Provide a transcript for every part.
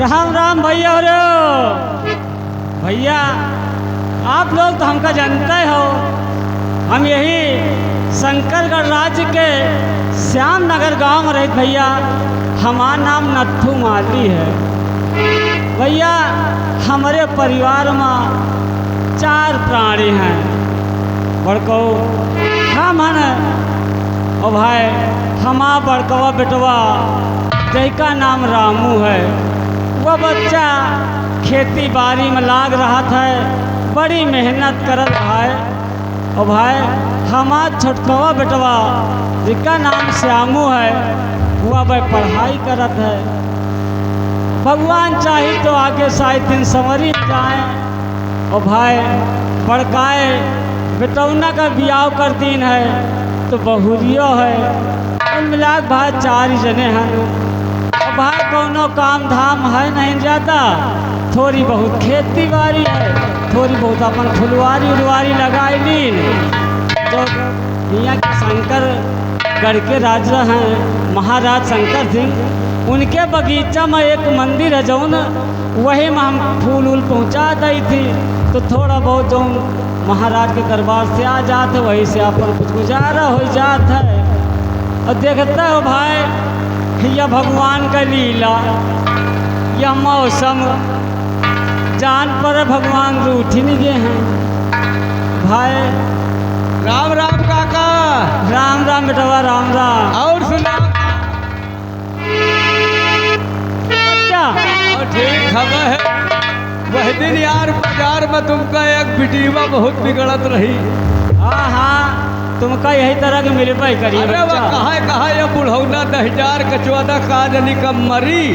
राम राम भैया। और भैया आप लोग तो हमका जानते हो, हम यही शंकरगढ़ राज्य के श्याम नगर गांव में रहते भैया। हमारा नाम नत्थू माली है भैया। हमारे परिवार में 4 प्राणी हैं। बड़को हम हैं और भाई हमारा बड़कवा बेटवा जिसका नाम रामू है, वह बच्चा खेती बाड़ी में लाग रहा था, बड़ी मेहनत कर रहा है। और भाई हमारा छोटकवा बेटवा जिसका नाम श्यामू है, वह वह पढ़ाई करत है। भगवान चाहे तो आगे शायद दिन संवरी जाए। और भाई बड़काए बेटौना का ब्याह कर दिन है तो बहुरियो है। कुल मिला के भाई 4 ही जने हैं। और भाई कोनो काम धाम है नहीं ज़्यादा, थोड़ी बहुत खेती बाड़ी है, थोड़ी बहुत अपन फुलवारी उलवारी लगाई ली। तो यहाँ के शंकर गढ़ के राजा हैं महाराज शंकर सिंह, उनके बगीचा में एक मंदिर है जौन वही में हम फूल उल पहुँचा दी थी। तो थोड़ा बहुत जो महाराज के दरबार से आ जाते, वहीं से अपन कुछ गुजारा हो जाता है। और देखता हो भाई यह भगवान का लीला, यह मौसम जान पर भगवान रूठ नहीं गए हैं भाई। राम राम काका। राम राम बेटवा राम राम। और सुना? क्या और ठीक खबर है। वह दिन यार बाजार में तुमका एक बिटिया बहुत बिगड़त रही। हाँ हाँ, तुमका यही तरह के मिल पाई करिए। अरे वह कहा ये बुढ़ौना 10,000 का 14 काजनी का मरी।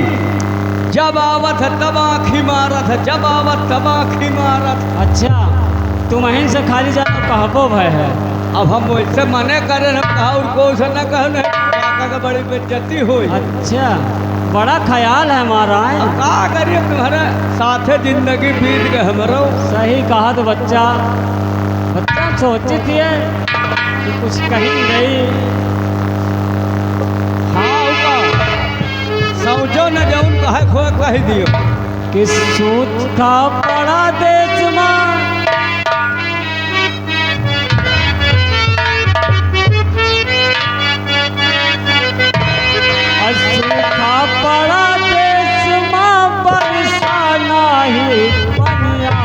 जब आवत है तब आँखी मारत है, जब आवत तब आँखी मारत। अच्छा, तुम अहिन से खाली जाना कहबो भय है। अब हम वैसे मने करें, हम कहा और को से न कहने, काका का बड़ी बेइज्जती हुई। अच्छा, बड़ा ख्याल है हमारा। का करिए, तुम्हारे साथे जिंदगी बीत गए हमारो। सही कहा तो बच्चा सोची थी कि कुछ कहीं नहीं। हाँ समझो न जौन कहे खो कह दियो कि सूत का बड़ा देश में सूखा पड़ा देश में बरसा नहीं बनिया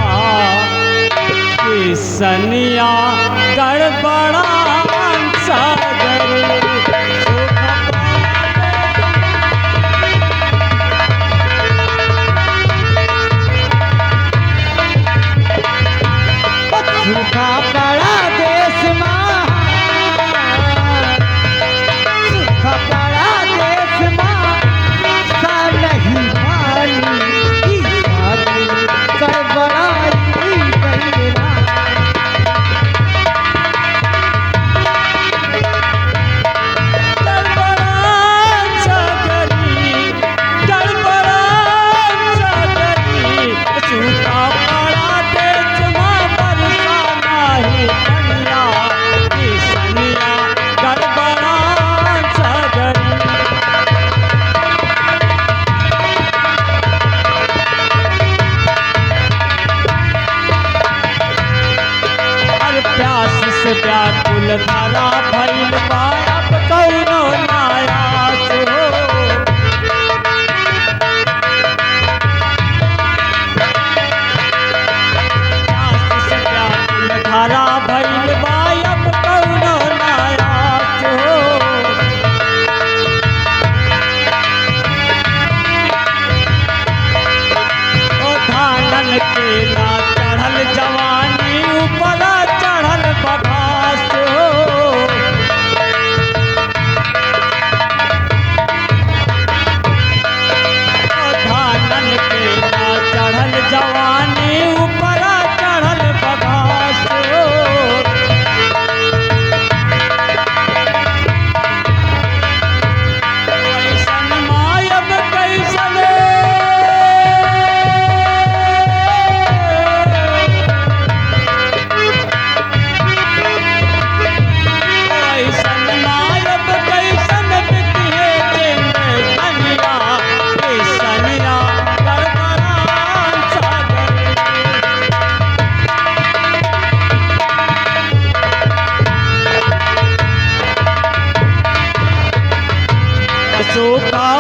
कि सनिया गड़बड़ा सागर। सूखा पड़ा देश में, सूखा पड़ा देश में, सा नहीं पानी कर बड़ाई करना।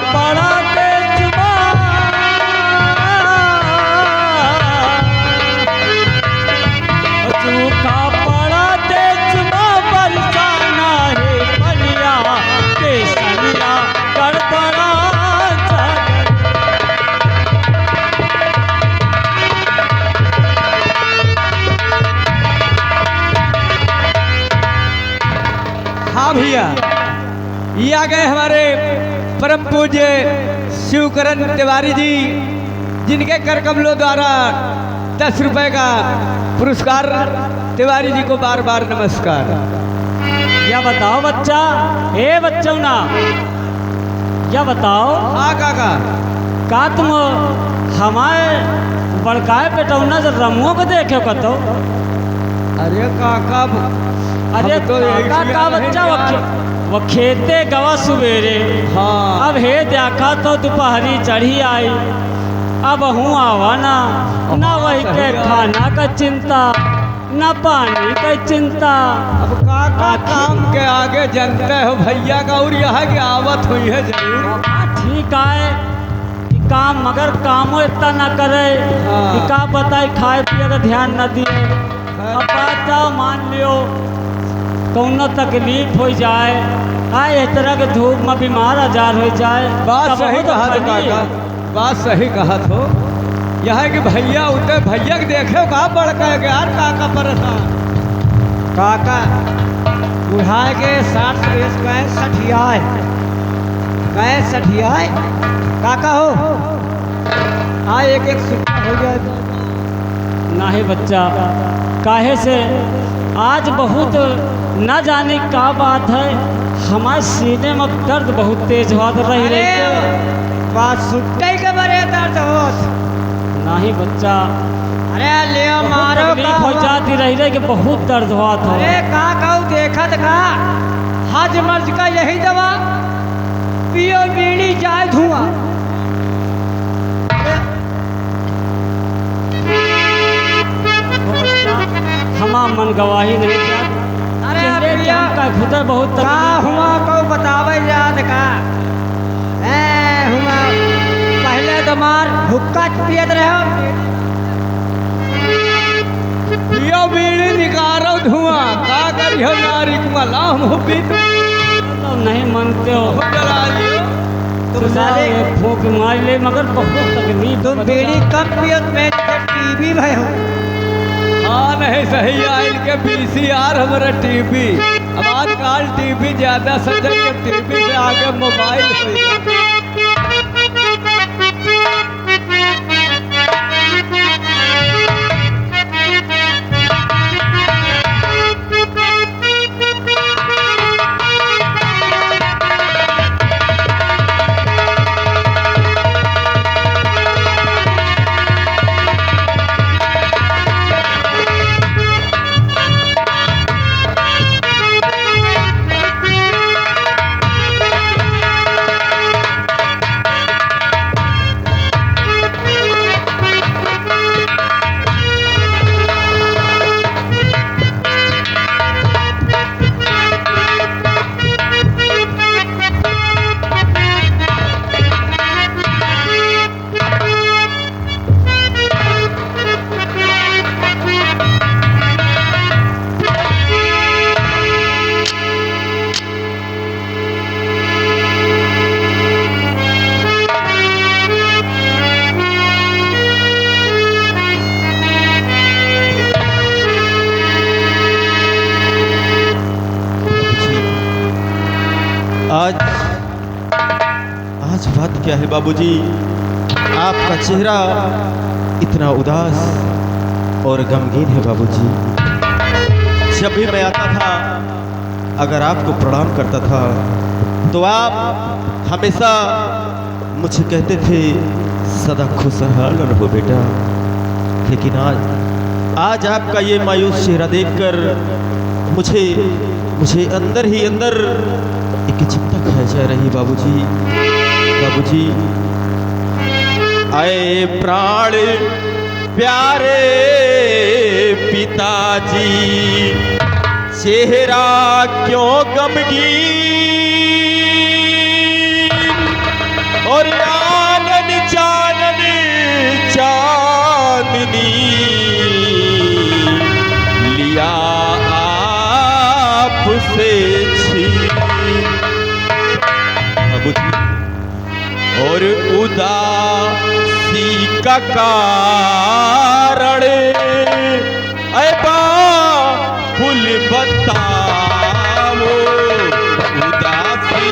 पड़ा तेजुबा सूखा पड़ा तेजुबा बरसाना है बलिया के सनिया गड़बड़ा हाँ भैया, ये आ गए हमारे परम पूज्य शिवकरण तिवारी जी, जिनके कर कमलों द्वारा 10 रुपए का पुरस्कार। तिवारी जी को बार बार नमस्कार। या बताओ बच्चा, ए बच्चों ना, या बताओ हाँ काका, का तुम हमारे बड़काए पेटौना से रमुओं को देखे कतो? अरे काका, अरे हम तो यही काका का नहीं बच्चा यार। वो खेते गवा सुबेरे, हाँ अब हे देखा तो दोपहरी चढ़ी आई, अब हूँ आवा ना, ना वही के खाना का चिंता, ना पानी का चिंता। अब काका काम के आगे जनते हो भैया का, और यहाँ की आवत हुई है जरूर। ठीक है कि काम, मगर कामो इतना ना करे हाँ। कि का बताए खाए पिए का ध्यान न दिए। अब बात जाओ, मान लियो कौनो तकलीफ हो जाए, आए इस तरह के धूप में बीमार आजार हो जाए, बात तब सही बहुत कहा तो फनी। काका, बात सही कहा तो। यह है कि भैया उठे, भैया के देखे कहा बड़का है कि यार काका परेशान। काका बुढ़ाए के 60 रेस गए सठियाए, गए सठियाए काका हो, हाँ एक एक सुखा हो जाए। नाही बच्चा, काहे से आज बहुत न जाने का बात है, हमारे सीने में दर्द बहुत तेज हुआ रही अरे रही। बात सुनते के बड़े दर्द होत। नहीं बच्चा, अरे ले मारो तकलीफ हो जाती रही रही कि बहुत दर्द हुआ था। अरे का कहूँ देखत का हज मर्ज का यही दवा पियो बीड़ी जाए धुआं। हमारा मन गवाही नहीं क्या, अरे चेहरे पे भैया, हमका खुदा बहुत का तकलीफ हुआ को बतावे याद का हुआ पहले तो मार हुक्का पियत रहे। पियो बीड़ी निकालो धुआं, का करियो नारी कुमला हम पी तो नहीं मानते हो। जला लियो। तुम साले फूक मार ले, मगर बहुत तकलीफ। तुम बीड़ी कम पियत में टीबी भय हो। हाँ नहीं सही आयल के VCR हमारा टीवी। अब आजकल टीवी ज्यादा सजग है, टीवी से आगे मोबाइल हो गया। आज बात क्या है बाबूजी, आपका चेहरा इतना उदास और गमगीन है बाबूजी। जब भी मैं आता था, अगर आपको प्रणाम करता था तो आप हमेशा मुझे कहते थे सदा खुशहाल रहो बेटा। लेकिन आज आपका ये मायूस चेहरा देखकर मुझे अंदर ही अंदर एक चिंता खाई जा रही बाबूजी। बाबूजी, आए प्राण प्यारे पिताजी, चेहरा क्यों गमगीन, और आनन चानन चांदनी लिया आपसे छीन। बाबूजी और उदासी का कारण ऐ फूल बताओ उदासी।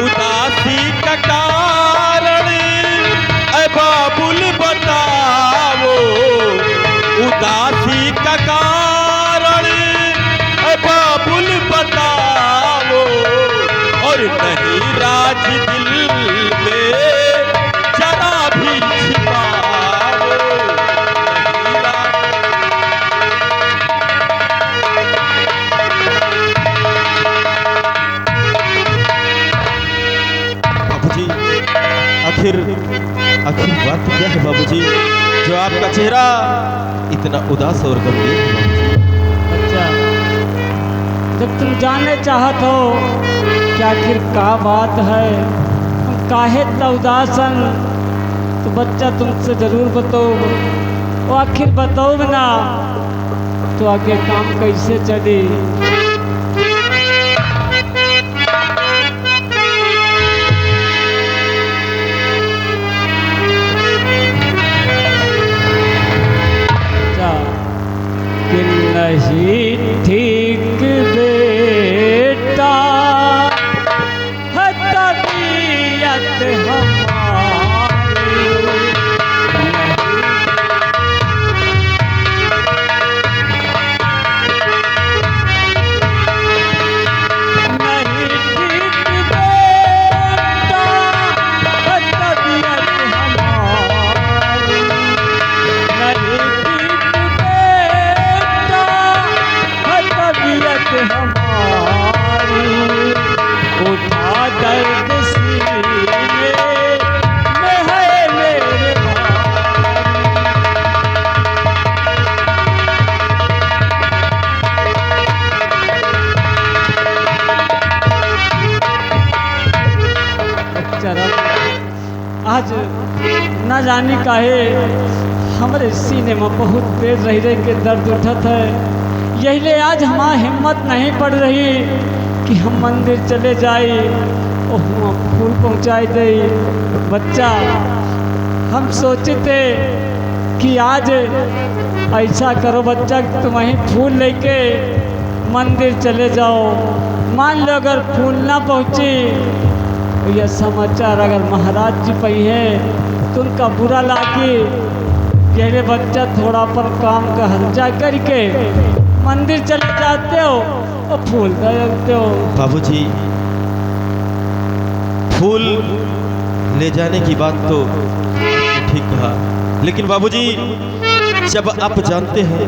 उदासी का कारण ऐ बाबुल बताओ उदासी का कारण ऐ बाबुल बताओ। और नहीं राज दिल में जरा भी छिपाओ नहीं राज। बाबूजी आखिर आखिर बात क्या है बाबूजी जो आपका चेहरा इतना उदास और गंभीर है बाबूजी? बच्चा, जब तुम जानने चाहत हो कि आखिर का बात है, तुम काहे इतना उदासन, तो बच्चा तुमसे जरूर बताओ। वो आखिर बताओ ना तो आगे काम कैसे चली। कि नहीं ठीक बेटा है तबीयत हमारी। नहीं ठीक बेटा है तबीयत हमारी। नहीं हमारी उठा दर्द सीने में है मेरे आज न जानी काहे हमारे सीने में बहुत तेज रह के दर्द उठत है। यही ले आज हमारा हिम्मत नहीं पड़ रही कि हम मंदिर चले जाए और वहाँ फूल पहुँचाए दे। बच्चा, हम सोचे थे कि आज ऐसा करो बच्चा कि तुम वहीं फूल लेके मंदिर चले जाओ। मान लो अगर फूल ना पहुँची तो यह समाचार अगर महाराज जी पही है तो उनका बुरा लागे। यही बच्चा थोड़ा पर काम का हर्जा करके मंदिर चले जाते हो और फूल खरीदते हो। बाबूजी फूल ले जाने की बात तो ठीक कहा, लेकिन बाबूजी जब आप जानते हैं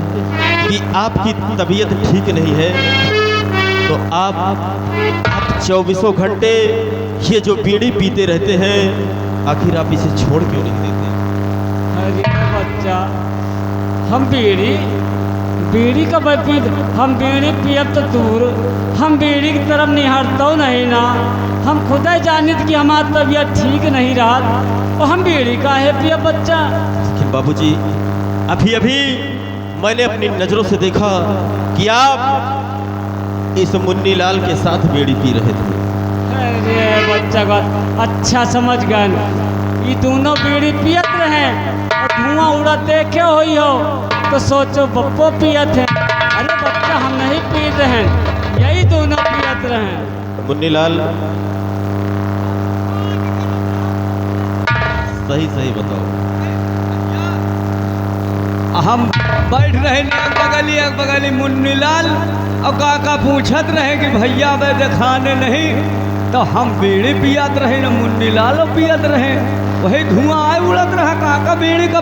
कि आपकी तबीयत ठीक नहीं है तो आप 24 घंटे ये जो बीड़ी पीते रहते हैं, आखिर आप इसे छोड़ क्यों नहीं देते? अरे बच्चा, हम बीड़ी का हम बीड़ी पियब तो दूर, हम बीड़ी की तरफ निहारता नहीं ना। हम खुद ही जानित कि हमारी तबीयत ठीक नहीं रहा और हम बीड़ी का है पिया बच्चा। लेकिन बाबूजी अभी अभी मैंने अपनी नजरों से देखा कि आप इस मुन्नी लाल के साथ बीड़ी पी रहे थे। अरे बच्चा का अच्छा समझ गए, ये दोनों बीड़ी पियत रहे और धुआं उड़ा देखे हुई हो तो सोचो बप्पो पियत है। अरे बच्चा, हम नहीं पी रहे, यही दोनों पियत रहे। मुन्नी लाल सही सही बताओ। हम बैठ रहे एक बगली मुन्नी लाल और काका पूछत रहे कि भैया वे दिखाने नहीं, तो हम बीड़ी पियत रहे न मुन्नी लाल पियत रहे। वही धुआं आए उड़त रहा काका बीड़ी का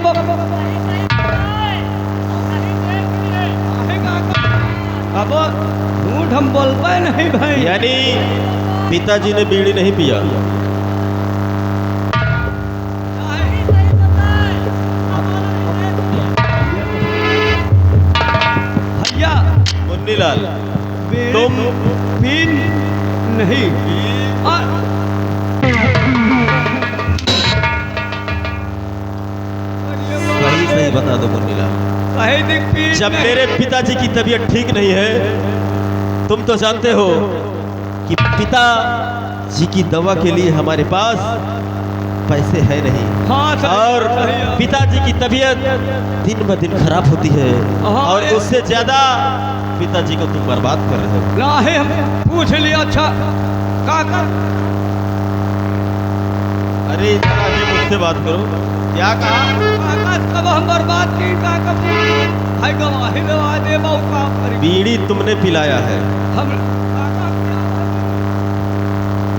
अब झूठ हम बोल पाए नहीं भाई। यानी पिताजी ने बीड़ी नहीं पिया? मुन्नीलाल, तुम बीन नहीं सही सही बता दो मुन्नीलाल। कहीं दिख बीन जब नहीं। मेरे पिताजी की तबीयत ठीक नहीं है, तुम तो जानते हो कि पिताजी की दवा के लिए हमारे पास पैसे है नहीं, हाँ सही, और सही है। पिताजी की तबीयत दिन ब दिन खराब होती है, हाँ, और ये- उससे ज्यादा पिताजी को तुम बर्बाद कर रहे हो। नहीं हम पूछ लिया। अच्छा काका अरे जरा जी मुझसे बात करो, क्या कहा? काका कब हम बर्बाद की काका हाय गवाही दवा दे मौका पर बीड़ी तुमने पिलाया है, हम काका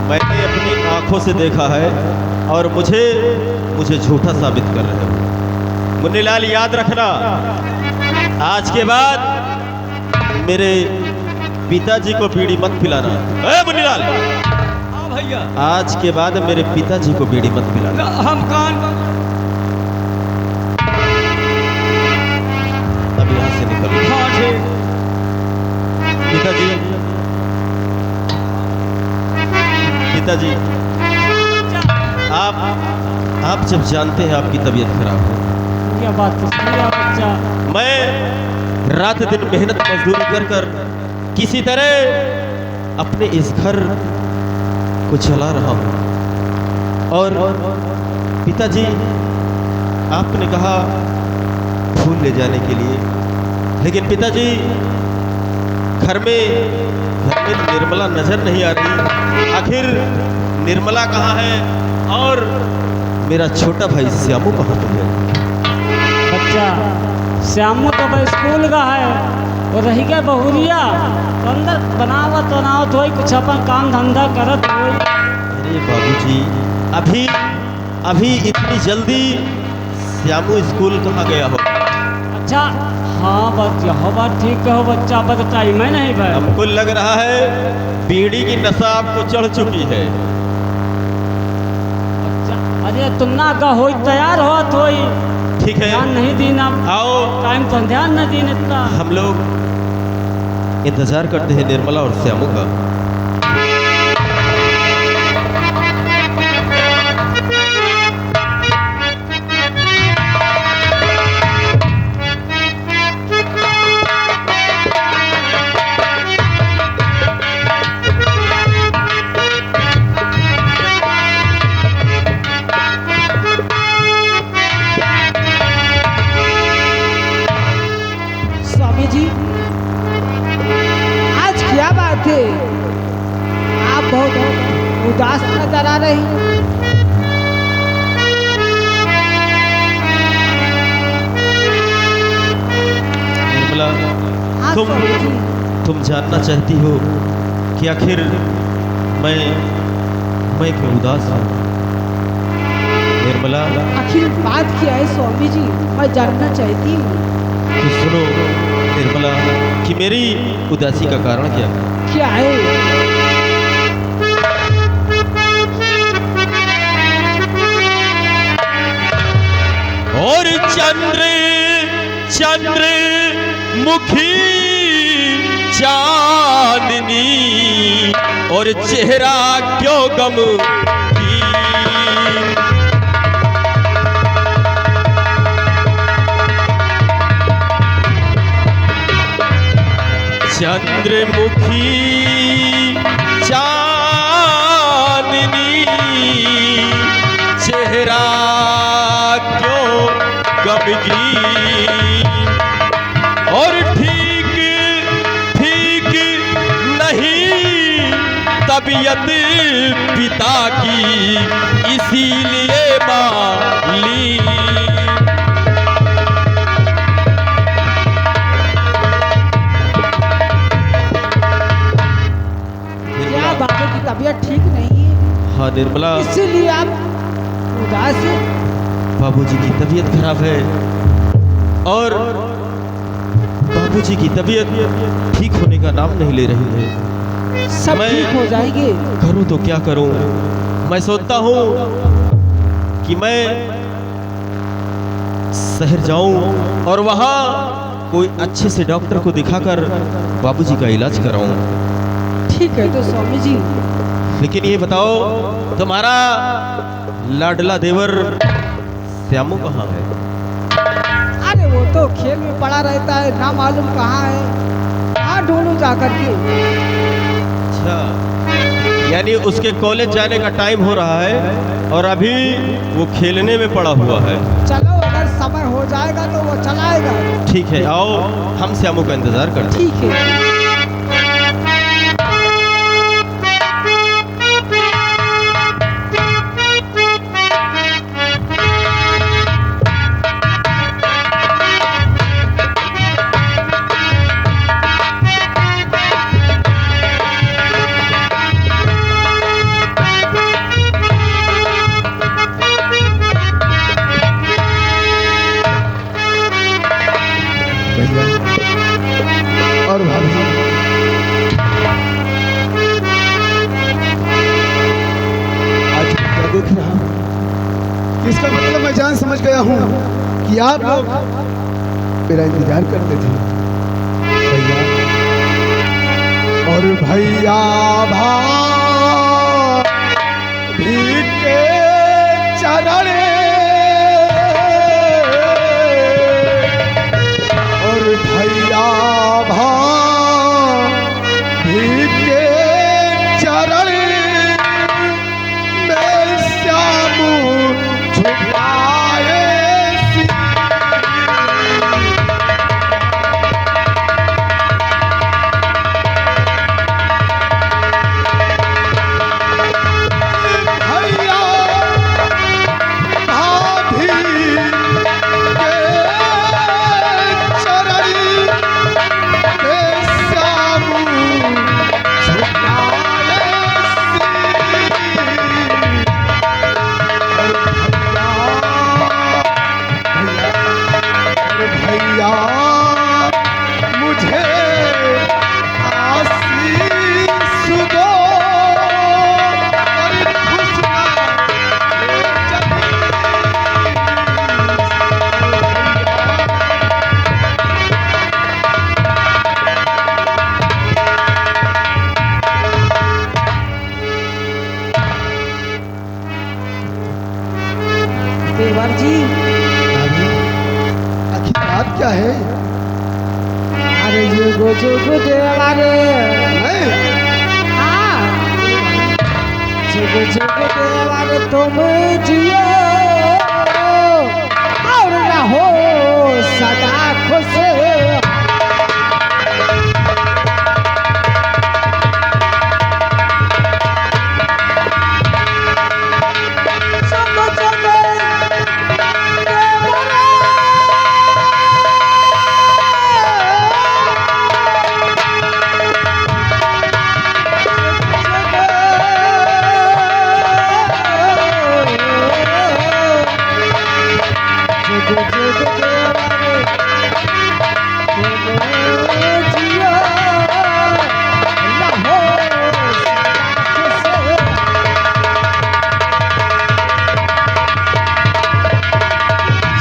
मैंने अपनी आंखों से देखा है, और मुझे झूठा साबित कर रहे हो। मुन्नीलाल याद रखना, आज के बाद मेरे पिताजी को बीड़ी मत पिलाना। ए मुन्नीलाल, हाँ भैया आज के बाद मेरे पिताजी को बीड़ी मत पिलाना। हम कान अब यहाँ से निकलो। हाँ ठीक पिताजी, पिताजी, आप जब जानते हैं आपकी तबीयत खराब है, क्या बात तो सही है बच्चा। मैं रात दिन मेहनत मजदूरी कर कर किसी तरह अपने इस घर को चला रहा हूँ, और पिताजी आपने कहा फूल ले जाने के लिए, लेकिन पिताजी घर में निर्मला नजर नहीं आ रही। आखिर निर्मला कहाँ है, और मेरा छोटा भाई श्यामू कहाँ पर है? बच्चा श्यामू तो भाई स्कूल का है, और रही गया बहुरिया तो अंदर बनावत बनावत हो कुछ अपन काम धंधा करत हो। अरे बाबूजी, अभी अभी इतनी जल्दी श्यामू स्कूल कहाँ गया हो? अच्छा हाँ बच्चा हो बात ठीक हो बच्चा, अब तो टाइम है नहीं भाई। हमको लग रहा है बीड़ी की नशा आपको चढ़ चुकी है। बच्चा अरे तुम ना का हो तैयार हो तो ठीक है, ध्यान नहीं दीना, आओ टाइम तो ध्यान नहीं दीन इतना। हम लोग इंतजार करते हैं निर्मला और श्यामू का। स्वामी जी आज क्या बात है, आप बहुत उदास नजर आ रही हैं। निर्मला, हाँ तुम स्वामी जी, तुम जानना चाहती हो कि आखिर मैं क्यों उदास हूँ? निर्मला, आखिर बात क्या है स्वामी जी, मैं जानना चाहती हूँ। तो सुनो निर्मला कि मेरी उदासी का कारण क्या है। क्या है? और चंद्र चंद्र मुखी चांदनी, और चेहरा क्यों गम की। चंद्रमुखी चांदनी, चेहरा क्यों गमगीन, और ठीक ठीक नहीं तबीयत पिता की, इसीलिए माली। क्या बाबू की तबीयत ठीक नहीं है, हाँ निर्मला, इसीलिए आप उदास हैं। बाबूजी की तबीयत खराब है, और बाबूजी की तबीयत ठीक होने का नाम नहीं ले रही है। सब मैं- ठीक हो जाएंगे। करूं तो क्या करूं? मैं सोचता हूं कि मैं शहर जाऊं और वहां कोई अच्छे से डॉक्टर को दिखाकर बाबूजी का इलाज कराऊं। ठीक है तो स्वामी जी। लेकिन ये बताओ, तुम्हारा लाडला देवर श्यामू कहाँ है? अरे वो तो खेल में पड़ा रहता है, ना मालूम कहाँ है, कहाँ ढूंढूं जा करके। अच्छा, यानी उसके कॉलेज जाने का टाइम हो रहा है और अभी वो खेलने में पड़ा हुआ है। चलो अगर समय हो जाएगा तो वो चलाएगा। ठीक है, आओ हम श्यामू का इंतजार करते हैं। ठीक है। और भाभी आज क्या देख रहा हूं, इसका मतलब मैं जान समझ गया हूं कि आप लोग मेरा इंतजार करते थे भैया। और भैया भाभी के चरण और भैया भाभी के चरण में श्यामू झुकाए सिर। भैया भाभी के चरण में श्यामू झुकाए सिर। भैया मुझे आशीष दो और खुशना देवर जी। आखिर बात क्या है? अरे जुगो जुगो देवा रे। नहीं, हाँ। जुगो जुगो देवा रे तुम जियो और रहो सदा खुश।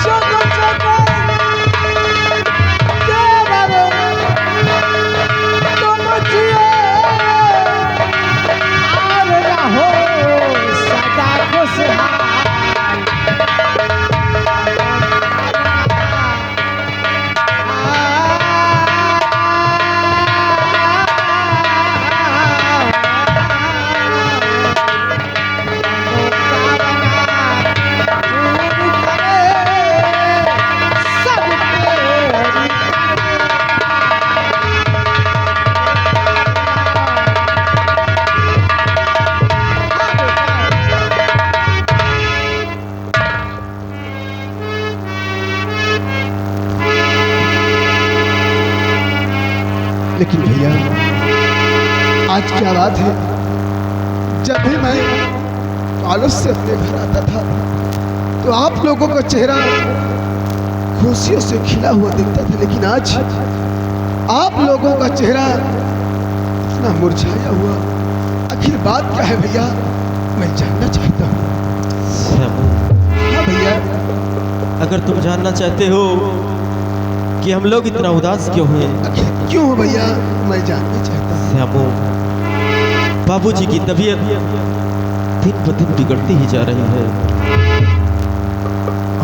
जुगो जुगो देवा रे। लेकिन भैया आज क्या बात है, जब भी मैं कॉलेज से अपने घर आता था तो आप लोगों का चेहरा खुशियों से खिला हुआ दिखता था, लेकिन आज आप लोगों का चेहरा इतना मुरझाया हुआ। आखिर बात क्या है भैया, मैं जानना चाहता हूँ। श्यामू, हाँ भैया। अगर तुम जानना चाहते हो कि हम लोग इतना उदास क्यों हुए। आखिर क्यों हो भैया, मैं जानना चाहता हूँ। श्यामू, बाबूजी की तबीयत दिन ब दिन बिगड़ती ही जा रही है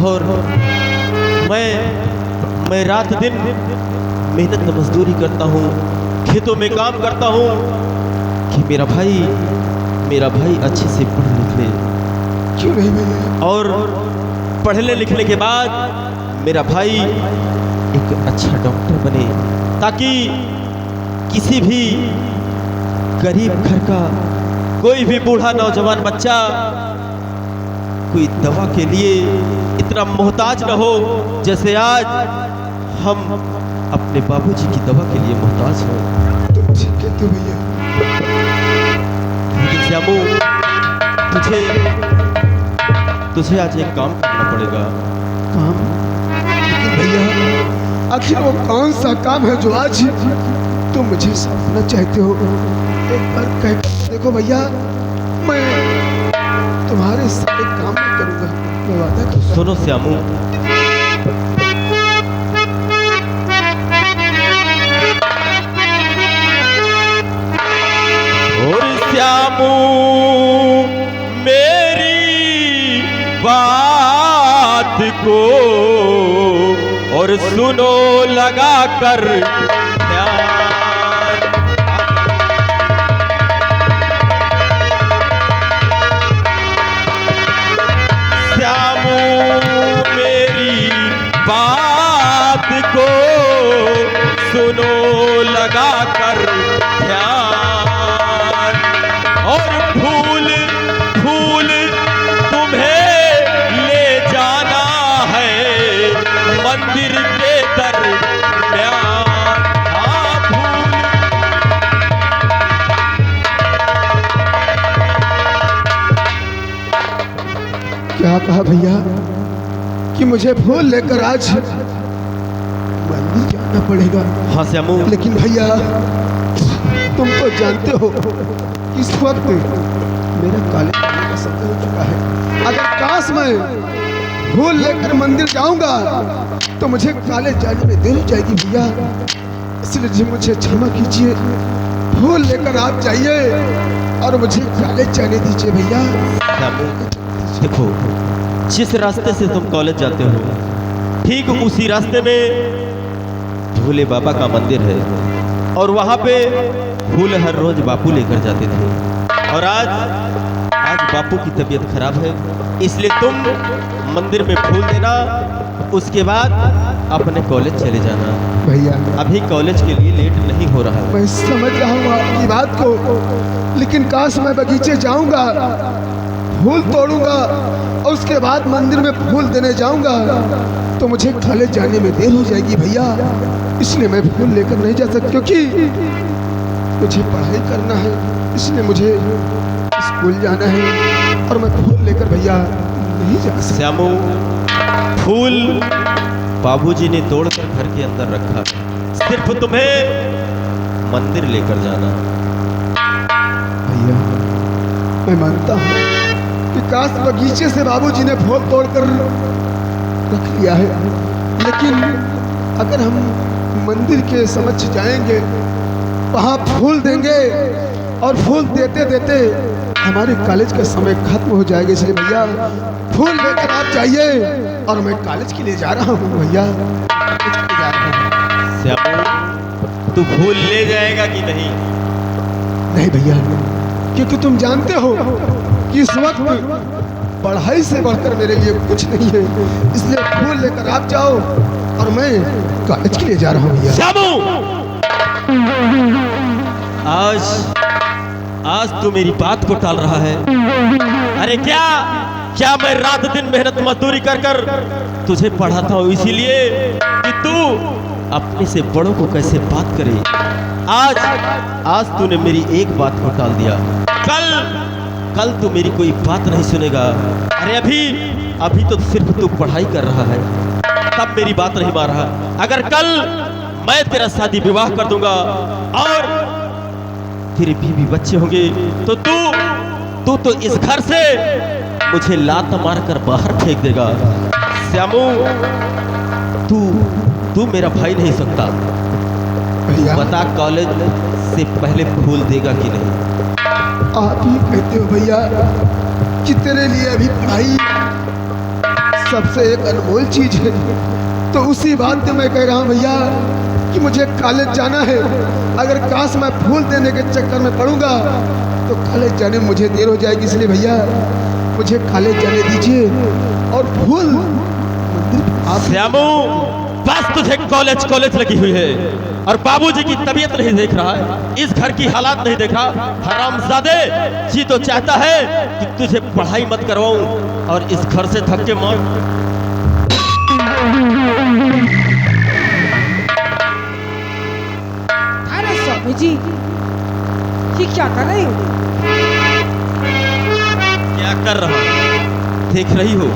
और मैं रात दिन मेहनत मजदूरी करता हूँ, खेतों में काम करता हूँ कि मेरा भाई अच्छे से पढ़ लिख ले। क्यों नहीं भैया? और पढ़ने लिखने के बाद मेरा भाई एक अच्छा डॉक्टर बने, ताकि किसी भी गरीब घर का कोई भी बूढ़ा नौजवान बच्चा कोई दवा के लिए इतना मोहताज न हो जैसे आज हम अपने बाबूजी की दवा के लिए मोहताज हैं। तुम ठीक कहते हो भैया। लेकिन श्यामू, तुझे आज एक काम करना पड़ेगा। काम? लेकिन भैया आखिर वो कौन सा काम है जो आज तुम मुझे सौंपना चाहते हो? एक बार कह देखो भैया, मैं तुम्हारे सारे काम नहीं करूंगा, मैं वादा तो सुनो श्यामू, और श्यामू मेरी बात को और सुनो लगा कर ध्यान। श्यामू मेरी बात को सुनो लगा कर ध्यान, और फूल फूल तुम्हें ले जाना है मंदिर के दरमियान। हाँ, फूल क्या कहा भैया कि मुझे फूल लेकर आज मंदिर जाना पड़ेगा? हाँ श्यामू, लेकिन भैया तुम तो जानते हो कि इस वक्त मेरा कॉलेज का समय हो चुका है। अगर काश मैं फूल लेकर मंदिर जाऊंगा तो मुझे कॉलेज जाने में देर हो जाएगी भैया, इसलिए मुझे क्षमा कीजिए। फूल लेकर आप जाइए और मुझे कॉलेज जाने दीजिए भैया। श्यामू देखो, जिस रास्ते से तुम कॉलेज जाते हो ठीक उसी रास्ते में भोले बाबा का मंदिर है, और वहाँ पे फूल हर रोज बापू लेकर जाते थे। और आज बापू की तबीयत खराब है, इसलिए तुम मंदिर में फूल देना, उसके बाद अपने कॉलेज चले जाना। भैया अभी कॉलेज के लिए लेट नहीं हो रहा है। मैं समझ रहा हूँ आपकी बात को, लेकिन काश मैं बगीचे जाऊंगा, फूल तोड़ूंगा और उसके बाद मंदिर में फूल देने जाऊंगा तो मुझे कॉलेज जाने में देर हो जाएगी भैया, इसलिए मैं फूल लेकर नहीं जा सकता, क्योंकि मुझे पढ़ाई करना है, इसलिए मुझे स्कूल जाना है और मैं फूल लेकर भैया नहीं जा सकता। श्यामू, फूल बाबूजी ने तोड़कर घर के अंदर रखा, सिर्फ तुम्हें मंदिर लेकर जाना। भैया मैं मानता हूँ कि काश बगीचे से बाबूजी ने फूल तोड़कर रख लिया है, लेकिन अगर हम मंदिर के समक्ष जाएंगे, वहाँ फूल देंगे और फूल देते देते हमारे कॉलेज का समय खत्म हो जाएगा, इसलिए भैया फूल लेकर आप जाइए और मैं कॉलेज के लिए जा रहा हूँ भैया, कॉलेज के लिए जा रहा हूँ। श्यामू, तू फूल ले जाएगा कि नहीं? नहीं भैया, क्योंकि तुम जानते हो कि इस वक्त पढ़ाई से बढ़कर मेरे लिए कुछ नहीं है, इसलिए फूल लेकर आप जाओ और मैं कॉलेज के लिए जा रहा हूँ भैया। श्यामू, आज तू मेरी बात को टाल रहा है। अरे क्या मैं रात दिन मेहनत मजदूरी कर कर तुझे पढ़ाता हूँ, इसीलिए कि तू अपने से बड़ों को कैसे बात करे। आज तूने मेरी एक बात को टाल दिया, कल तू मेरी कोई बात नहीं सुनेगा। अरे अभी तो सिर्फ तू पढ़ाई कर रहा है, तब मेरी बात नहीं मान रहा। अगर कल मैं तेरा शादी विवाह कर दूंगा और तेरे बीवी बच्चे होंगे तो तू तो इस घर से मुझे लात मारकर बाहर फेंक देगा। श्यामू, तू तू मेरा भाई नहीं सकता। भैया बता, कॉलेज से पहले फूल देगा कि नहीं? आप ही कहते हो भैया कि तेरे लिए अभी पढ़ाई सबसे एक अनमोल चीज है, तो उसी बात पे मैं कह रहा हूँ भैया कि मुझे कॉलेज जाना है। अगर काश मैं फूल देने के चक्कर में पड़ूंगा तो कॉलेज जाने में मुझे देर हो जाएगी, इसलिए भैया मुझे कॉलेज जाने दीजिए और फूल आप श्यामू, बस तुझे कॉलेज कॉलेज लगी हुई है और बाबूजी की तबीयत नहीं देख रहा है, इस घर की हालात नहीं देख रहा। हरामजादे, जी तो चाहता है कि तुझे पढ़ाई मत करवाऊं और इस घर से धक्के मार। अरे स्वामी जी, ये क्या कर रहे हो? क्या कर रहा हूं? देख रही हो,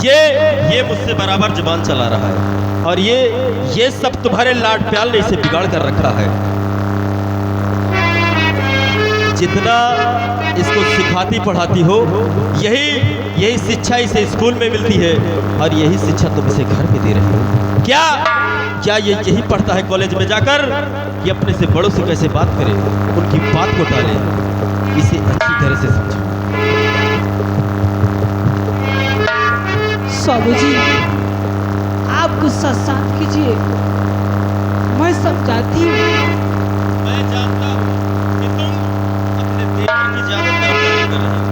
ये मुझसे बराबर जुबान चला रहा है और ये सब तुम्हारे लाड प्याल ने इसे बिगाड़ कर रखा है। जितना इसको सिखाती पढ़ाती हो, यही शिक्षा इसे स्कूल में मिलती है और यही शिक्षा तुम इसे घर पे दे रहे हो। क्या ये यही पढ़ता है कॉलेज में जाकर कि अपने से बड़ों से कैसे बात करे, उनकी बात को टाले? इसे अच्छी तरह से समझो। स्वामी जी, आप गुस्सा शांत कीजिए, मैं समझाती हूँ। मैं जानता हूँ कि तुम अपने बेटे की ज्यादा तरफदारी कर रहे हो।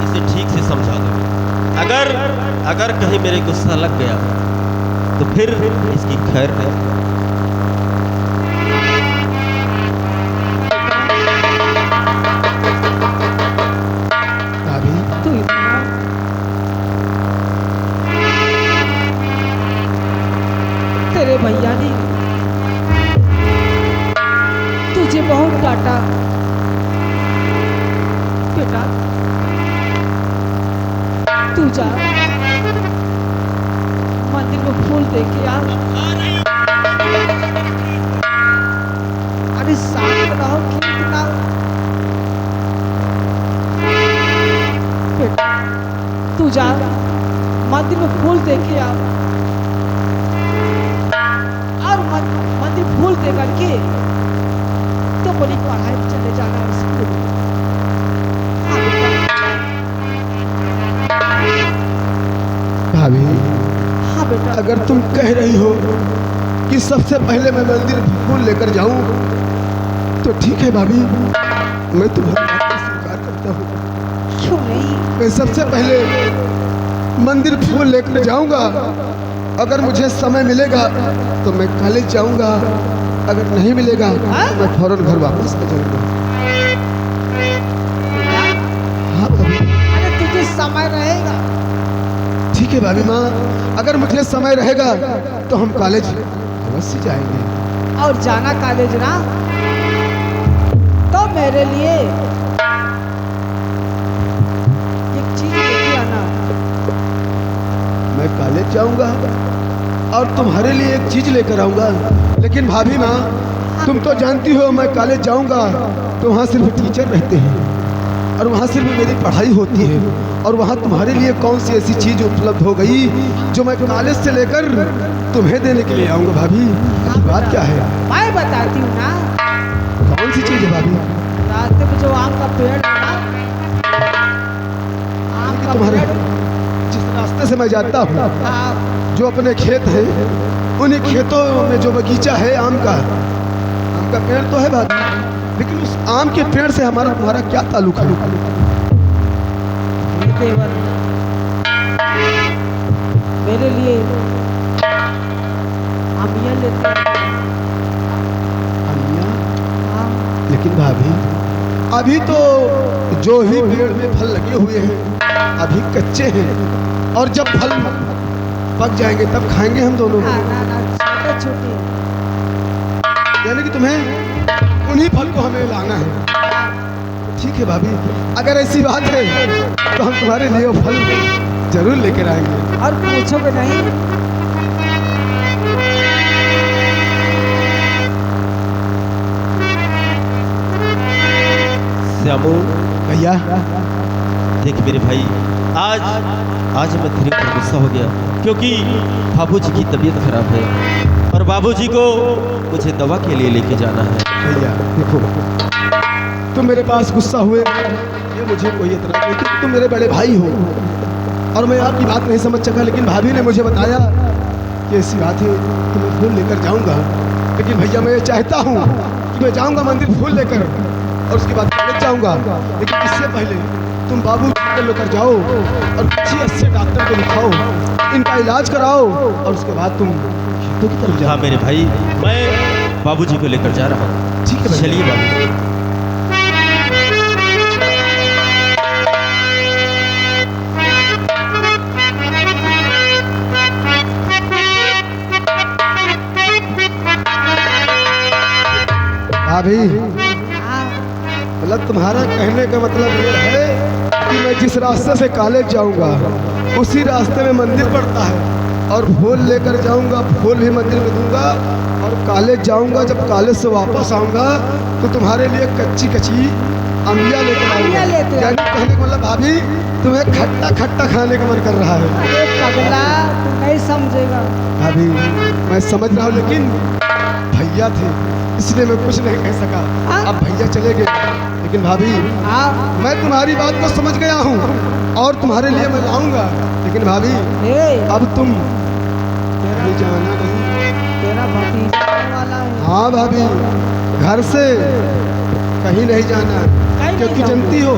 इसे ठीक से समझा दो। अगर कहीं मेरे गुस्सा लग गया तो फिर इसकी खैर है। भाभी तो इतना तेरे भैया ने तुझे बहुत डांटा बेटा, तू जा मंदिर में फूल दे के आ। अरे शांत रहो, खेत बनाओ बेटा, तू जा मंदिर में फूल दे के आ और मंदिर फूल दे करके तो बड़ी पढ़ाई में चले जाना है स्कूल। हाँ बेटा, भाभी हाँ बेटा, अगर तुम कह रही हो कि सबसे पहले मैं मंदिर फूल लेकर जाऊं तो ठीक है भाभी, मैं तुम्हारी बात को स्वीकार करता हूँ। क्यों नहीं? मैं सबसे पहले मंदिर फूल लेकर जाऊंगा। अगर मुझे समय मिलेगा तो मैं कॉलेज जाऊंगा, अगर नहीं मिलेगा तो मैं फौरन घर वापस आ जाऊंगा। हाँ भाभी, अरे तुझे समय रहेगा। ठीक है भाभी माँ, अगर मुझे समय रहेगा तो हम कॉलेज अवश्य जाएंगे। और जाना कॉलेज ना, तो मेरे लिए एक चीज लेके आना। मैं कॉलेज जाऊंगा और तुम्हारे लिए एक चीज लेकर आऊंगा। लेकिन भाभी माँ, तुम तो जानती हो मैं कॉलेज जाऊंगा तो वहाँ सिर्फ टीचर रहते हैं और वहाँ सिर्फ मेरी पढ़ाई होती है, और वहाँ तुम्हारे लिए कौन सी ऐसी चीज उपलब्ध हो गई जो मैं कॉलेज से लेकर तुम्हें देने के लिए आऊंगा। भाभी बात क्या है? मैं बताती हूँ ना, कौन सी चीज है भाभी? रास्ते में जो आम का पेड़ है ना, आम का तुम्हारे पेड़, जिस रास्ते से मैं जाता हूँ, हाँ, जो अपने खेत है, उन्हीं खेतों में जो बगीचा है आम का पेड़ तो है भाभी, लेकिन उस आम के पेड़ से हमारा तुम्हारा क्या ताल्लुक है? देवर मेरे लिए अमिया लेते हैं। अमिया? हाँ, लेकिन भाभी अभी तो जो ही पेड़ में फल लगे हुए हैं अभी कच्चे हैं, और जब फल पक जाएंगे तब खाएंगे हम दोनों। हाँ, ना छोटे छोटे, यानी कि तुम्हें उन्हीं फल को हमें लाना है। ठीक है भाभी, अगर ऐसी बात है तो हम तुम्हारे लिए वो फल जरूर लेकर आएंगे। और पूछोगे नहीं? श्यामू, भैया देख मेरे भाई, आज मैं तेरे ऊपर गुस्सा हो गया क्योंकि बाबूजी की तबीयत खराब है और बाबूजी को मुझे दवा के लिए लेके जाना है। भैया देखो, तुम मेरे पास गुस्सा हुए ये मुझे कोई इतना नहीं, क्योंकि तुम मेरे बड़े भाई हो और मैं आपकी बात नहीं समझ सका, लेकिन भाभी ने मुझे बताया कि ऐसी बात है कि मैं फूल लेकर जाऊंगा। लेकिन भैया मैं ये चाहता हूँ कि मैं जाऊंगा मंदिर फूल लेकर और उसके बाद कॉलेज जाऊंगा, लेकिन इससे पहले तुम बाबू को लेकर जाओ और अच्छे अच्छे डॉक्टर को दिखाओ, इनका इलाज कराओ और उसके बाद तुम खेतों की तरफ जाओ। हाँ मेरे भाई, मैं बाबूजी को लेकर जा रहा हूँ। ठीक है भैया। चलिए बाबू। भाभी हाँ, मतलब तुम्हारा कहने का मतलब ये है कि मैं जिस रास्ते से कॉलेज जाऊंगा उसी रास्ते में मंदिर पड़ता है और फूल लेकर जाऊंगा, फूल भी मंदिर में दूंगा और कॉलेज जाऊंगा। जब कॉलेज से वापस आऊंगा तो तुम्हारे लिए कच्ची कच्ची अमिया लेकर आऊंगा। अमिया लेते यानी कहने का मतलब भाभी तुम्हें खट्टा खट्टा खाने का मन कर रहा है। अरे पगला, तू नहीं समझेगा। भाभी मैं समझ रहा हूँ, लेकिन भैया थे इसलिए मैं कुछ नहीं कह सका। अब भैया चले गए, लेकिन भाभी हाँ, मैं तुम्हारी बात को समझ गया हूँ और तुम्हारे लिए मैं लाऊंगा। लेकिन भाभी ए, अब तुम कहीं जाना नहीं। तेरा भतीजा आने वाला है। हाँ भाभी, घर से कहीं नहीं जाना, नहीं क्योंकि जाऊंगा। जानती हो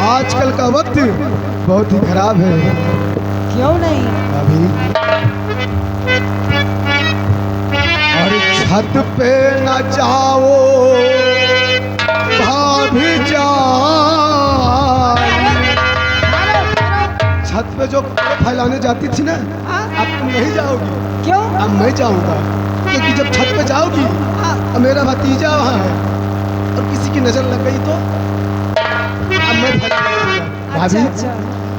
आजकल का वक्त बहुत ही खराब है। क्यों नहीं? भाभी और छत पे न जाओ भाभी जान। छत पे जो फैलाने जाती थी ना, हाँ? अब तुम नहीं जाओगी, क्यों? अब मैं जाऊंगा। क्योंकि जब छत पे जाओगी हाँ, अब मेरा भतीजा वहाँ है और किसी की नजर लग गई तो अब मैं फैलाने जाऊंगा। अच्छा भाभी अच्छा।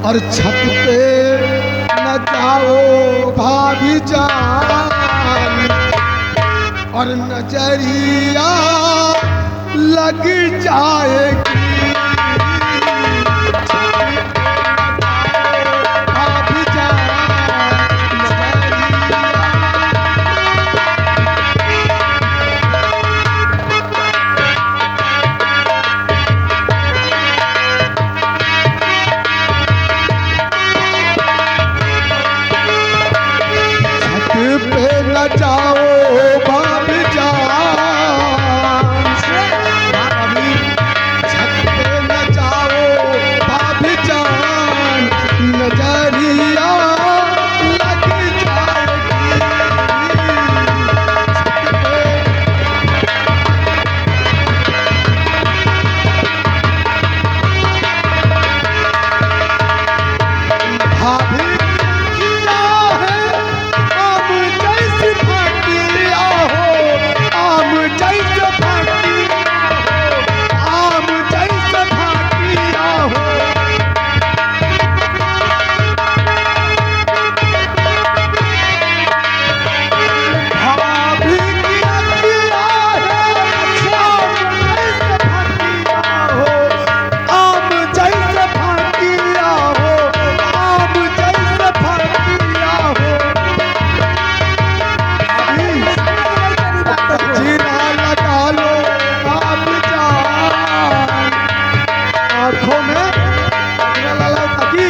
और छत पे न जाओ भाभी जान और नजरिया लग जाएगी। भाभी जान, नजरिया छत पे न जाओ भाभी जान। भाभी छत पे न जाओ भाभी जान, नजरिया लग जाएगी। छत पे भाभी किया है आम जैसी फटिया हो, आम जैसे फटिया हो, आम जैसे फटिया हो। भाभी किया है आम जैसे फटिया हो, आम जैसे फटिया हो, आम जैसे फटिया हो। जीरा लगा लो आप जान, आँखों में जीरा लगा ताकि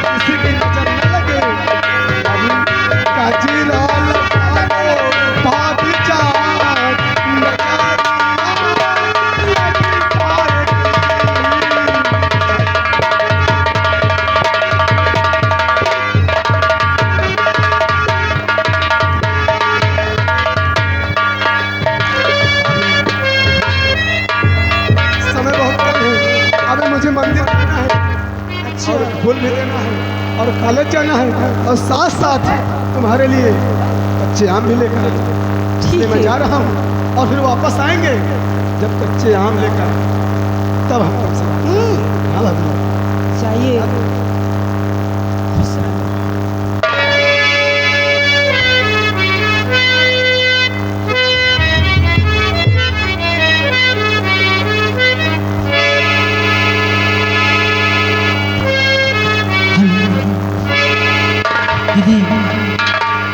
किसी की नजर न लगे। का जीरा लगा लो भाभी जान, नजरिया लग जाएगी। समय बहुत कम है, अभी मुझे मंदिर जाना है अच्छा। और फूल भी देना है और कॉलेज जाना है और साथ साथ तुम्हारे लिए कच्चे आम भी लेकर इसलिए मैं है। जा रहा हूँ और फिर वापस आएंगे जब कच्चे आम लेकर, तब हम तुमसे बात करेंगे। हाँ भाभी। चाहिए। खुश रहो।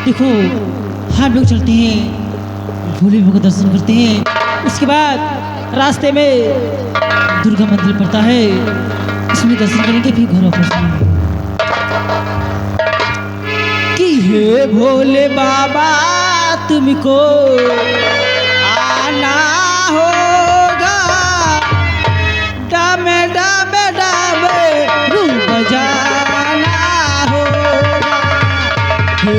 देखो हम लोग चलते हैं, भोले बाबा का दर्शन करते हैं। उसके बाद रास्ते में दुर्गा मंदिर पड़ता है, इसमें दर्शन करेंगे, फिर घर वापस आएंगे। कि हे भोले बाबा तुमको आना हो